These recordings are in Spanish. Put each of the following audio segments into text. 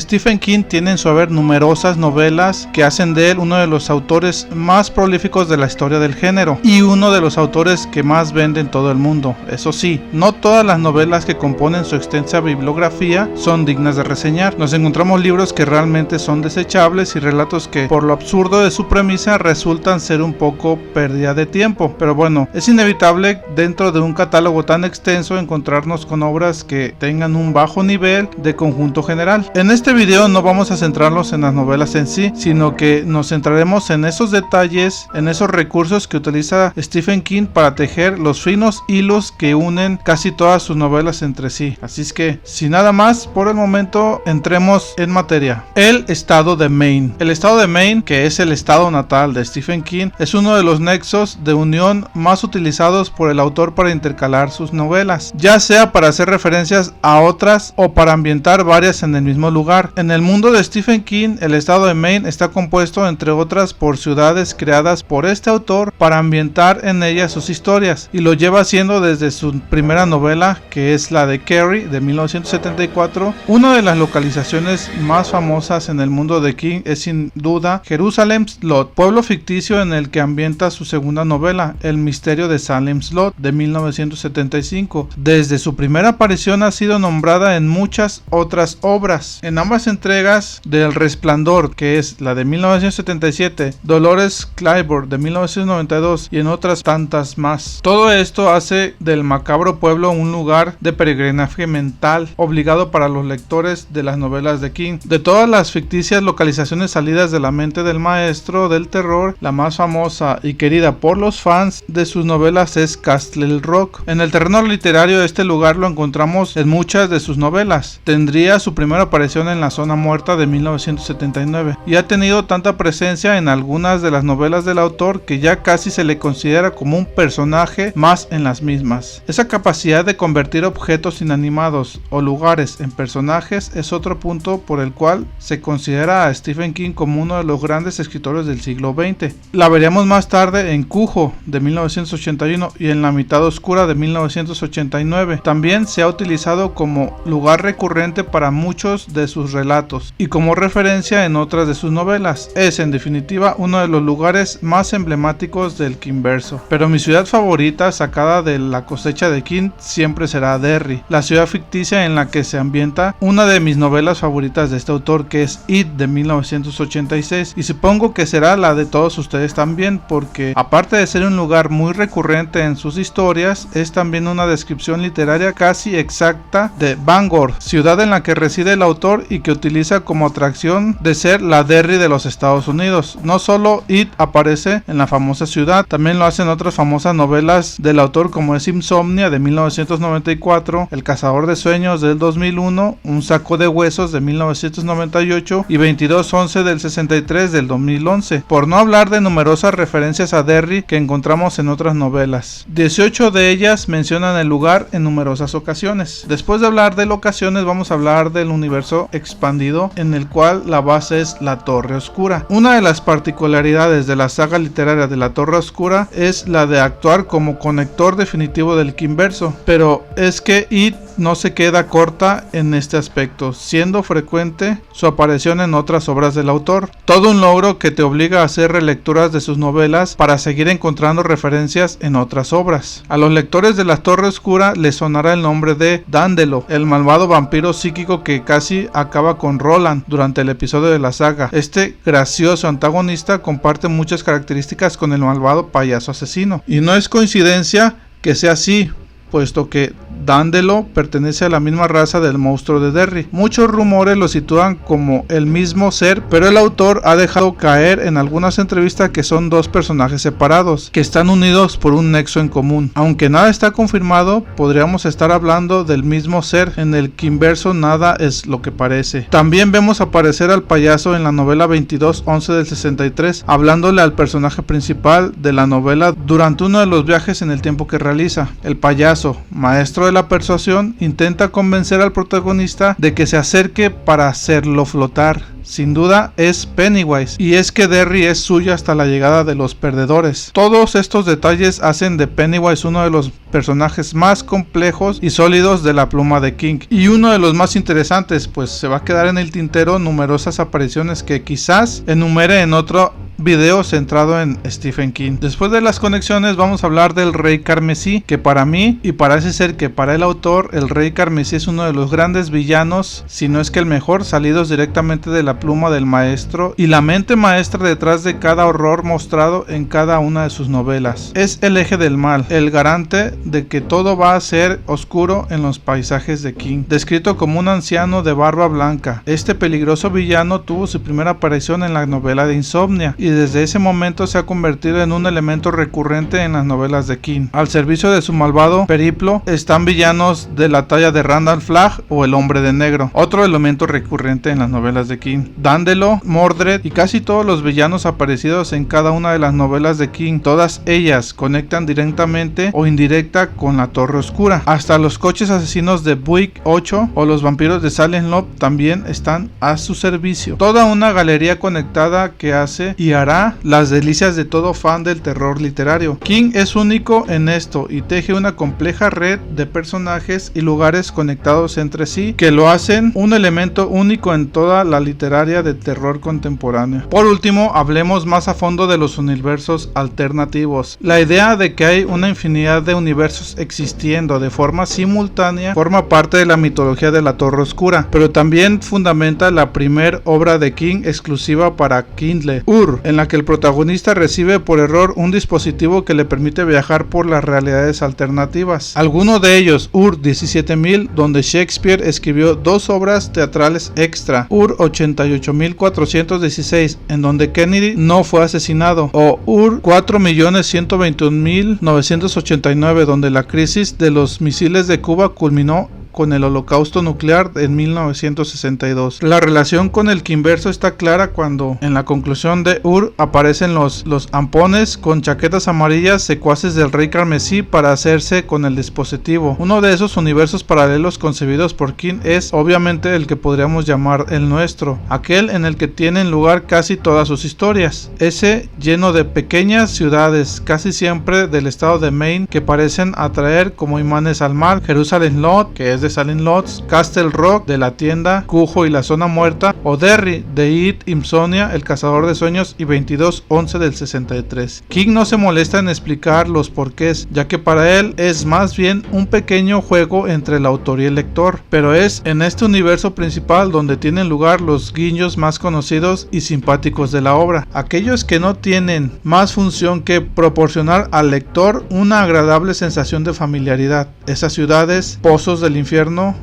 Stephen King tiene en su haber numerosas novelas que hacen de él uno de los autores más prolíficos de la historia del género y uno de los autores que más vende en todo el mundo. Eso sí, no todas las novelas que componen su extensa bibliografía son dignas de reseñar. Nos encontramos libros que realmente son desechables y relatos que, por lo absurdo de su premisa, resultan ser un poco pérdida de tiempo. Pero bueno, es inevitable dentro de un catálogo tan extenso encontrarnos con obras que tengan un bajo nivel de conjunto general. En este video no vamos a centrarnos en las novelas en sí, sino que nos centraremos en esos detalles, en esos recursos que utiliza Stephen King para tejer los finos hilos que unen casi todas sus novelas entre sí. Así es que, sin nada más, por el momento entremos en materia. El estado de Maine. El estado de Maine, que es el estado natal de Stephen King, es uno de los nexos de unión más utilizados por el autor para intercalar sus novelas, ya sea para hacer referencias a otras o para ambientar varias en el mismo lugar. En el mundo de Stephen King, el estado de Maine está compuesto, entre otras, por ciudades creadas por este autor para ambientar en ellas sus historias, y lo lleva haciendo desde su primera novela, que es la de Carrie de 1974. Una de las localizaciones más famosas en el mundo de King es sin duda Jerusalem's Lot, pueblo ficticio en el que ambienta su segunda novela, El misterio de Salem's Lot de 1975. Desde su primera aparición ha sido nombrada en muchas otras obras. En ambas entregas del Resplandor, que es la de 1977, Dolores Claiborne de 1992 y en otras tantas más. Todo esto hace del macabro pueblo un lugar de peregrinaje mental obligado para los lectores de las novelas de King. De todas las ficticias localizaciones salidas de la mente del maestro del terror, la más famosa y querida por los fans de sus novelas es Castle Rock. En el terreno literario, este lugar lo encontramos en muchas de sus novelas. Tendría su primera aparición en La Zona Muerta de 1979 y ha tenido tanta presencia en algunas de las novelas del autor que ya casi se le considera como un personaje más en las mismas. Esa capacidad de convertir objetos inanimados o lugares en personajes es otro punto por el cual se considera a Stephen King como uno de los grandes escritores del siglo XX. La veríamos más tarde en Cujo de 1981 y en La Mitad Oscura de 1989. También se ha utilizado como lugar recurrente para muchos de sus relatos y como referencia en otras de sus novelas. Es en definitiva uno de los lugares más emblemáticos del Kingverso. Pero mi ciudad favorita sacada de la cosecha de King siempre será Derry, la ciudad ficticia en la que se ambienta una de mis novelas favoritas de este autor, que es It de 1986, y supongo que será la de todos ustedes también, porque aparte de ser un lugar muy recurrente en sus historias, es también una descripción literaria casi exacta de Bangor, ciudad en la que reside el autor y que utiliza como atracción de ser la Derry de los Estados Unidos. No solo It aparece en la famosa ciudad, también lo hacen otras famosas novelas del autor como es Insomnia de 1994, El Cazador de Sueños del 2001, Un Saco de Huesos de 1998 y 2211 del 63 del 2011, por no hablar de numerosas referencias a Derry que encontramos en otras novelas. 18 de ellas mencionan el lugar en numerosas ocasiones. Después de hablar de locaciones, vamos a hablar del universo expandido en el cual la base es la Torre Oscura. Una de las particularidades de la saga literaria de la Torre Oscura es la de actuar como conector definitivo del Kingverso, pero es que It no se queda corta en este aspecto, siendo frecuente su aparición en otras obras del autor. Todo un logro que te obliga a hacer relecturas de sus novelas para seguir encontrando referencias en otras obras. A los lectores de la Torre Oscura les sonará el nombre de Dandelo, el malvado vampiro psíquico que casi acaba con Roland durante el episodio de la saga. Este gracioso antagonista comparte muchas características con el malvado payaso asesino, y no es coincidencia que sea así, puesto que Dandelo pertenece a la misma raza del monstruo de Derry. Muchos rumores lo sitúan como el mismo ser, pero el autor ha dejado caer en algunas entrevistas que son dos personajes separados, que están unidos por un nexo en común. Aunque nada está confirmado, podríamos estar hablando del mismo ser. En el Kingverso nada es lo que parece. También vemos aparecer al payaso en la novela 2211 del 63, hablándole al personaje principal de la novela durante uno de los viajes en el tiempo que realiza. El payaso, maestro de la persuasión, intenta convencer al protagonista de que se acerque para hacerlo flotar. sin duda es Pennywise, y es que Derry es suyo hasta la llegada de los perdedores. Todos estos detalles hacen de Pennywise uno de los personajes más complejos y sólidos de la pluma de King, y uno de los más interesantes, pues se va a quedar en el tintero numerosas apariciones que quizás enumere en otro video centrado en Stephen King. Después de las conexiones vamos a hablar del Rey Carmesí, que para mí y parece ser que para el autor el Rey Carmesí es uno de los grandes villanos, si no es que el mejor, salidos directamente de la pluma del maestro y la mente maestra detrás de cada horror mostrado en cada una de sus novelas. Es el eje del mal, el garante de que todo va a ser oscuro en los paisajes de King, descrito como un anciano de barba blanca. Este peligroso villano tuvo su primera aparición en la novela de Insomnia y desde ese momento se ha convertido en un elemento recurrente en las novelas de King. Al servicio de su malvado periplo están villanos de la talla de Randall Flagg o el Hombre de Negro, otro elemento recurrente en las novelas de King. Dandelo, Mordred y casi todos los villanos aparecidos en cada una de las novelas de King, todas ellas conectan directamente o indirecta con la Torre Oscura. Hasta los coches asesinos de Buick 8 o los vampiros de Salem Lot también están a su servicio. Toda una galería conectada que hace y hará las delicias de todo fan del terror literario. King es único en esto y teje una compleja red de personajes y lugares conectados entre sí que lo hacen un elemento único en toda la literaria de terror contemporáneo. Por último, hablemos más a fondo de los universos alternativos. La idea de que hay una infinidad de universos existiendo de forma simultánea forma parte de la mitología de la Torre Oscura, pero también fundamenta la primer obra de King exclusiva para Kindle, Ur, en la que el protagonista recibe por error un dispositivo que le permite viajar por las realidades alternativas. Alguno de ellos, Ur 17000, donde Shakespeare escribió dos obras teatrales extra, Ur 88416, en donde Kennedy no fue asesinado, o Ur 4.121.989, donde la crisis de los misiles de Cuba culminó con el holocausto nuclear en 1962. La relación con el Kimverso está clara cuando en la conclusión de Ur aparecen los ampones con chaquetas amarillas secuaces del Rey Carmesí para hacerse con el dispositivo. Uno de esos universos paralelos concebidos por King es obviamente el que podríamos llamar el nuestro, aquel en el que tienen lugar casi todas sus historias, ese lleno de pequeñas ciudades casi siempre del estado de Maine que parecen atraer como imanes al mal, Jerusalem Lot, que es de Salem Lot, Castle Rock de la tienda, Cujo y la zona muerta, o Derry de It, Insomnia, el cazador de sueños y 2211 del 63. King no se molesta en explicar los porqués, ya que para él es más bien un pequeño juego entre el autor y el lector, pero es en este universo principal donde tienen lugar los guiños más conocidos y simpáticos de la obra, aquellos que no tienen más función que proporcionar al lector una agradable sensación de familiaridad. Esas ciudades, pozos del infierno,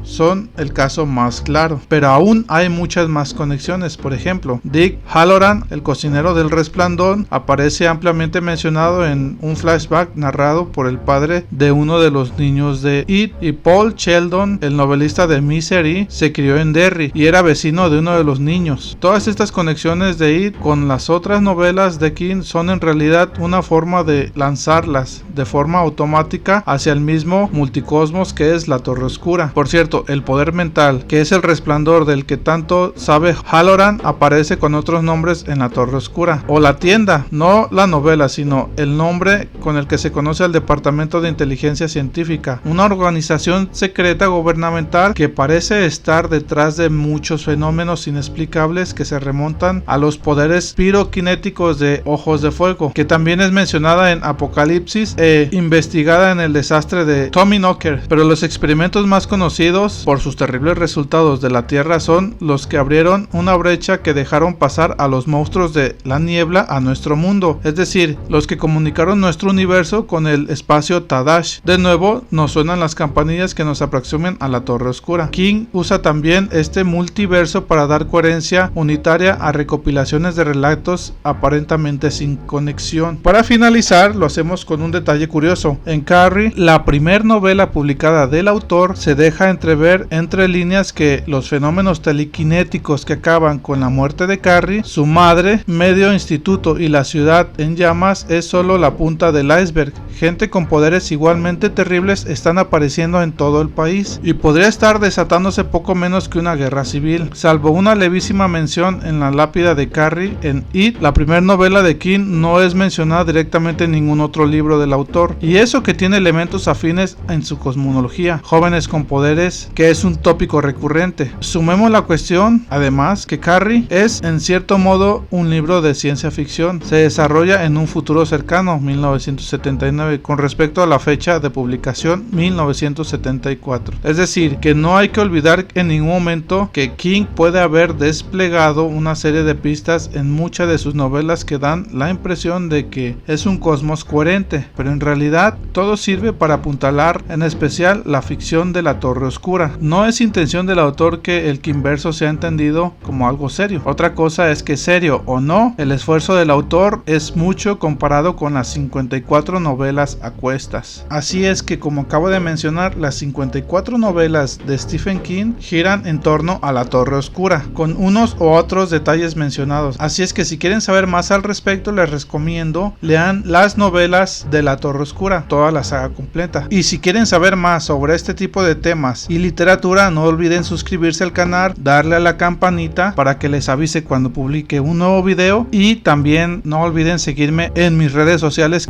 son el caso más claro, pero aún hay muchas más conexiones. Por ejemplo, Dick Halloran, el cocinero del Resplandor, aparece ampliamente mencionado en un flashback narrado por el padre de uno de los niños de It, y Paul Sheldon, el novelista de Misery, se crió en Derry y era vecino de uno de los niños. Todas estas conexiones de It con las otras novelas de King son en realidad una forma de lanzarlas de forma automática hacia el mismo multicosmos que es la Torre Oscura. Por cierto, el poder mental, que es el resplandor del que tanto sabe Halloran, aparece con otros nombres en la Torre Oscura. O la tienda, no la novela, sino el nombre con el que se conoce al Departamento de Inteligencia Científica, una organización secreta gubernamental que parece estar detrás de muchos fenómenos inexplicables que se remontan a los poderes piroquinéticos de Ojos de Fuego, que también es mencionada en Apocalipsis e investigada en el desastre de Tommyknocker. Pero los experimentos más conocidos por sus terribles resultados de la Tierra son los que abrieron una brecha que dejaron pasar a los monstruos de la niebla a nuestro mundo, es decir, los que comunicaron nuestro universo con el espacio Tadash. De nuevo nos suenan las campanillas que nos aproximen a la Torre Oscura. King usa también este multiverso para dar coherencia unitaria a recopilaciones de relatos aparentemente sin conexión. Para finalizar, lo hacemos con un detalle curioso. En Carrie, la primer novela publicada del autor, se deja entrever entre líneas que los fenómenos telequinéticos que acaban con la muerte de Carrie, su madre, medio instituto y la ciudad en llamas es solo la punta del iceberg. Gente con poderes igualmente terribles están apareciendo en todo el país y podría estar desatándose poco menos que una guerra civil, salvo una levísima mención en la lápida de Carrie en It. La primera novela de King no es mencionada directamente en ningún otro libro del autor, y eso que tiene elementos afines en su cosmología, jóvenes con poderes, que es un tópico recurrente. Sumemos la cuestión, además, que Carrie es en cierto modo un libro de ciencia ficción. Se desarrolla en un futuro cercano, 1979, con respecto a la fecha de publicación, 1974. Es decir, que no hay que olvidar en ningún momento que King puede haber desplegado una serie de pistas en muchas de sus novelas que dan la impresión de que es un cosmos coherente, pero en realidad todo sirve para apuntalar en especial la ficción de la Torre Oscura. No es intención del autor que el Kingverso sea entendido como algo serio. Otra cosa es que, serio o no, el esfuerzo del autor es mucho comparado con las 54 novelas a cuestas. Así es que, como acabo de mencionar, las 54 novelas de Stephen King giran en torno a la Torre Oscura, con unos u otros detalles mencionados. Así es que si quieren saber más al respecto, les recomiendo lean las novelas de la Torre Oscura, toda la saga completa. Y si quieren saber más sobre este tipo de temas y literatura, no olviden suscribirse al canal, darle a la campanita para que les avise cuando publique un nuevo video, y también no olviden seguirme en mis redes sociales.